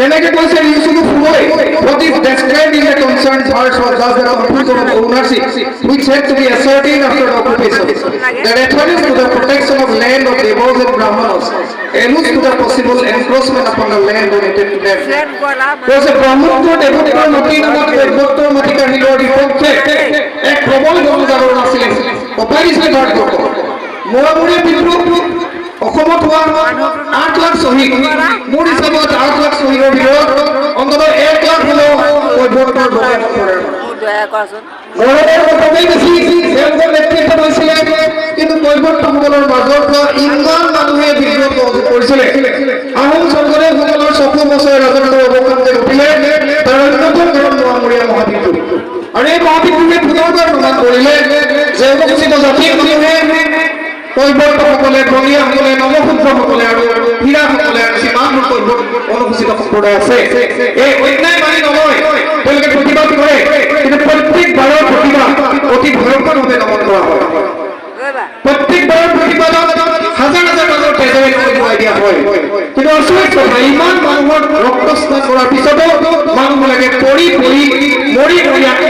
Connected was a use of what if described in the concerned parts was just an abuse of ownership, which had to be ascertained after the occupation. The reference to the protection of land of devas and brahmanas alludes to the possible encroachment upon the land donated to them. Was a brahman to devote Mati Namat Devoto Matika Hilori Ponte, a probable governor of Silas, or Paris Levardo, Moamuri Pitru. অসমত হোৱা 8 লাখ শহীদ মোৰ হিচাপত 8 লাখ শহীদৰ ভিতৰত অন্তত 1 লাখ হলেও কৈবৰ্তৰ দোকান কৰে মৰমৰ কথাই বেছি তেওঁলোকৰ নেতৃত্ব হৈছিলে কিন্তু কৈবৰ্তসকলৰ মাজৰ পৰা ইমান মানুহে বিদ্ৰোহ কৰিছিলে আহোম চৰকাৰে সকলৰ 6 বছৰ ৰাজত্বৰ অৱকাশে ৰখিলে তাৰ অন্যতম কাৰণ মোৱামৰীয়া মহাবিদ্ৰোহ আৰু এই মহাবিদ্ৰোহে পুনৰবাৰ প্ৰমাণ কৰিলে যে অনুসূচিত জাতিৰ মানুহে কৈবৰ্তসকলে বঙিয়াসকলে নৱসূত্ৰসকলে আৰু হীৰাসকলে আৰু যিমানবোৰ কৈবৰ্ত অনুসূচিত সম্প্ৰদায় আছে এই অন্যায় মানি নলয় তেওঁলোকে প্ৰতিবাদ কৰে কিন্তু প্ৰত্যেকবাৰৰ প্ৰতিবাদ অতি ভয়ংকৰভাৱে দমন কৰা হয় প্ৰত্যেকবাৰৰ প্ৰতিবাদত হাজাৰ হাজাৰ মানুহৰ তেজেৰে খুৱাই দিয়া হয় কিন্তু আচৰিত কথা ইমান মানুহৰ ৰক্তস্নান কৰাৰ পিছতো মানুহবিলাকে পৰি পৰি মৰি মৰি আকৌ